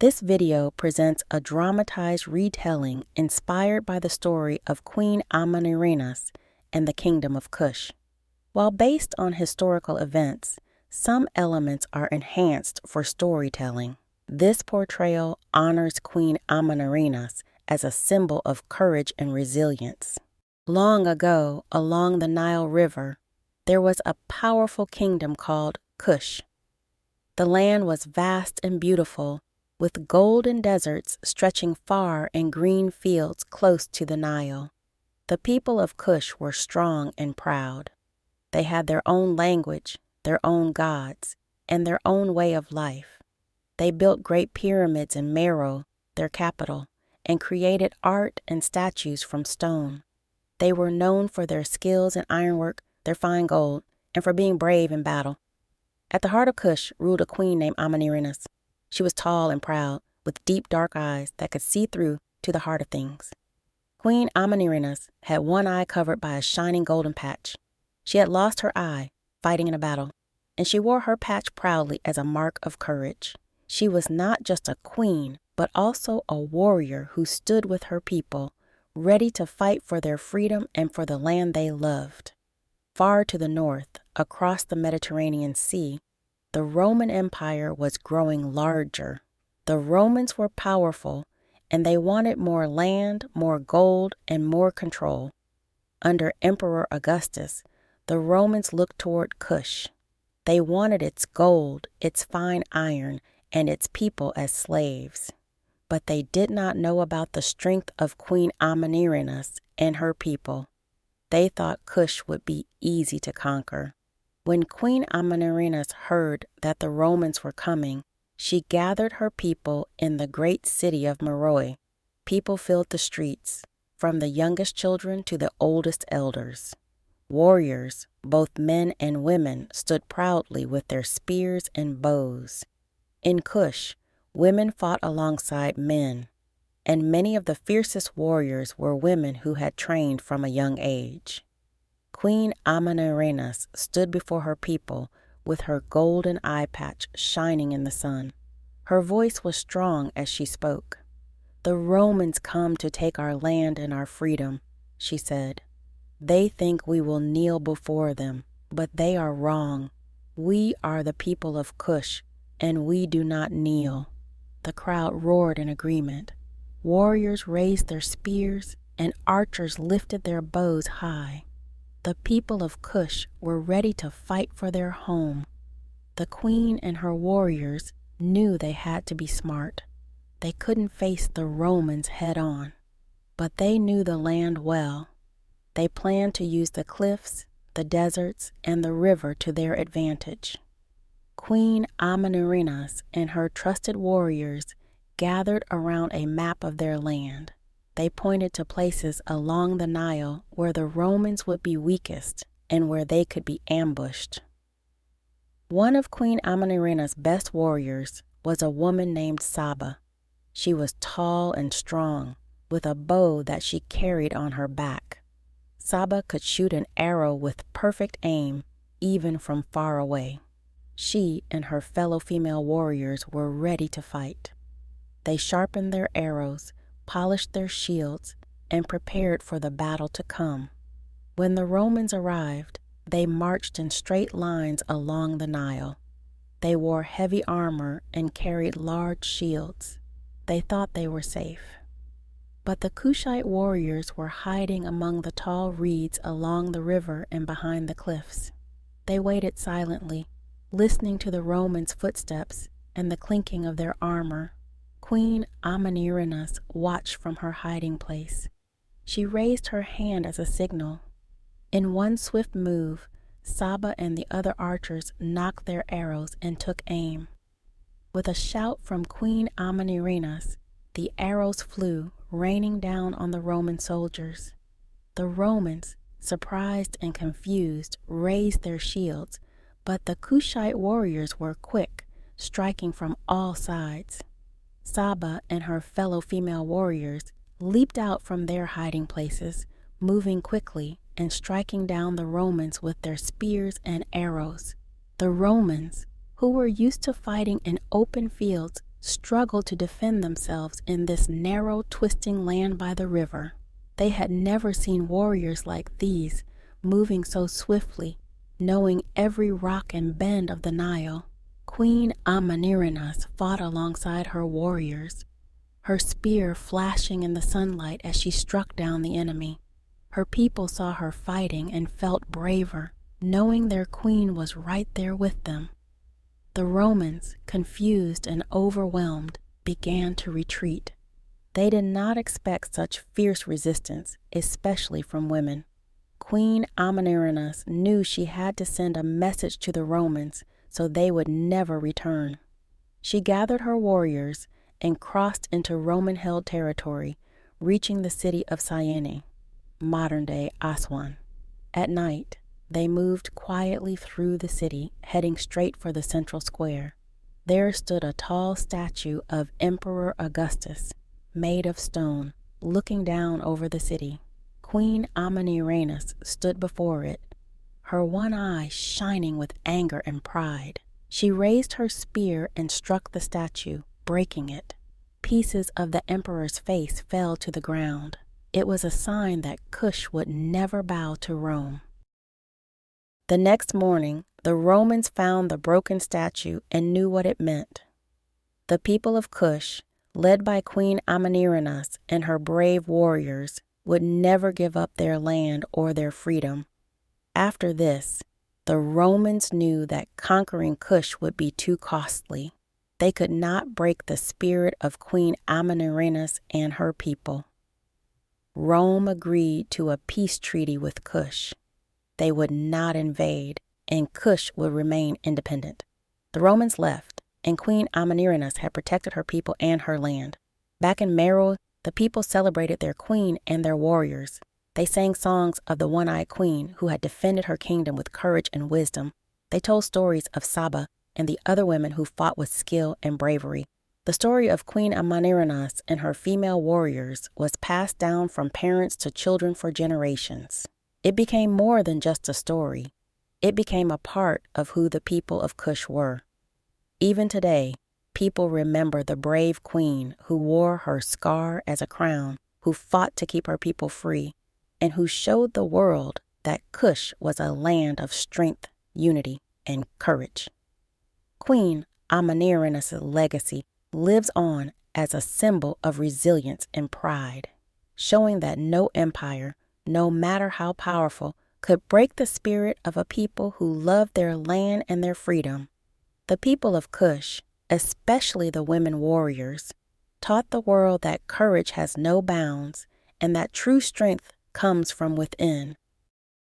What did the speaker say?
This video presents a dramatized retelling inspired by the story of Queen Amanirenas and the Kingdom of Kush. While based on historical events, some elements are enhanced for storytelling. This portrayal honors Queen Amanirenas as a symbol of courage and resilience. Long ago, along the Nile River, there was a powerful kingdom called Kush. The land was vast and beautiful, with golden deserts stretching far and green fields close to the Nile. The people of Kush were strong and proud. They had their own language, their own gods, and their own way of life. They built great pyramids in Meroe, their capital, and created art and statues from stone. They were known for their skills in ironwork, their fine gold, and for being brave in battle. At the heart of Kush ruled a queen named Amanirenas. She was tall and proud, with deep dark eyes that could see through to the heart of things. Queen Amanirenas had one eye covered by a shining golden patch. She had lost her eye fighting in a battle, and she wore her patch proudly as a mark of courage. She was not just a queen, but also a warrior who stood with her people, ready to fight for their freedom and for the land they loved. Far to the north, across the Mediterranean Sea, the Roman Empire was growing larger. The Romans were powerful, and they wanted more land, more gold, and more control. Under Emperor Augustus, the Romans looked toward Kush. They wanted its gold, its fine iron, and its people as slaves. But they did not know about the strength of Queen Amanirenas and her people. They thought Kush would be easy to conquer. When Queen Amanirenas heard that the Romans were coming, she gathered her people in the great city of Meroe. People filled the streets, from the youngest children to the oldest elders. Warriors, both men and women, stood proudly with their spears and bows. In Kush, women fought alongside men, and many of the fiercest warriors were women who had trained from a young age. Queen Amanirenas stood before her people with her golden eye patch shining in the sun. Her voice was strong as she spoke. "The Romans come to take our land and our freedom," she said. "They think we will kneel before them, but they are wrong. We are the people of Kush, and we do not kneel." The crowd roared in agreement. Warriors raised their spears, and archers lifted their bows high. The people of Kush were ready to fight for their home. The queen and her warriors knew they had to be smart. They couldn't face the Romans head on, but they knew the land well. They planned to use the cliffs, the deserts, and the river to their advantage. Queen Amanirenas and her trusted warriors gathered around a map of their land. They pointed to places along the Nile where the Romans would be weakest and where they could be ambushed. One of Queen Amanirenas' best warriors was a woman named Saba. She was tall and strong, with a bow that she carried on her back. Saba could shoot an arrow with perfect aim, even from far away. She and her fellow female warriors were ready to fight. They sharpened their arrows, polished their shields, and prepared for the battle to come. When the Romans arrived, they marched in straight lines along the Nile. They wore heavy armor and carried large shields. They thought they were safe. But the Kushite warriors were hiding among the tall reeds along the river and behind the cliffs. They waited silently, listening to the Romans' footsteps and the clinking of their armor. Queen Amanirenas watched from her hiding place. She raised her hand as a signal. In one swift move, Saba and the other archers knocked their arrows and took aim. With a shout from Queen Amanirenas, the arrows flew, raining down on the Roman soldiers. The Romans, surprised and confused, raised their shields, but the Kushite warriors were quick, striking from all sides. Saba and her fellow female warriors leaped out from their hiding places, moving quickly and striking down the Romans with their spears and arrows. The Romans, who were used to fighting in open fields, struggled to defend themselves in this narrow, twisting land by the river. They had never seen warriors like these, moving so swiftly, knowing every rock and bend of the Nile. Queen Amanirenas fought alongside her warriors, her spear flashing in the sunlight as she struck down the enemy. Her people saw her fighting and felt braver, knowing their queen was right there with them. The Romans, confused and overwhelmed, began to retreat. They did not expect such fierce resistance, especially from women. Queen Amanirenas knew she had to send a message to the Romans so they would never return. She gathered her warriors and crossed into Roman-held territory, reaching the city of Syene, modern-day Aswan. At night, they moved quietly through the city, heading straight for the central square. There stood a tall statue of Emperor Augustus, made of stone, looking down over the city. Queen Amanirenas stood before it, her one eye shining with anger and pride. She raised her spear and struck the statue, breaking it. Pieces of the emperor's face fell to the ground. It was a sign that Kush would never bow to Rome. The next morning, the Romans found the broken statue and knew what it meant. The people of Kush, led by Queen Amanirenas and her brave warriors, would never give up their land or their freedom. After this, the Romans knew that conquering Kush would be too costly. They could not break the spirit of Queen Amanirenas and her people. Rome agreed to a peace treaty with Kush. They would not invade, and Kush would remain independent. The Romans left, and Queen Amanirenas had protected her people and her land. Back in Meroe, the people celebrated their queen and their warriors. They sang songs of the one-eyed queen who had defended her kingdom with courage and wisdom. They told stories of Saba and the other women who fought with skill and bravery. The story of Queen Amanirenas and her female warriors was passed down from parents to children for generations. It became more than just a story. It became a part of who the people of Kush were. Even today, people remember the brave queen who wore her scar as a crown, who fought to keep her people free, and who showed the world that Kush was a land of strength, unity, and courage. Queen Amanirenas' legacy lives on as a symbol of resilience and pride, showing that no empire, no matter how powerful, could break the spirit of a people who loved their land and their freedom. The people of Kush, especially the women warriors, taught the world that courage has no bounds and that true strength comes from within.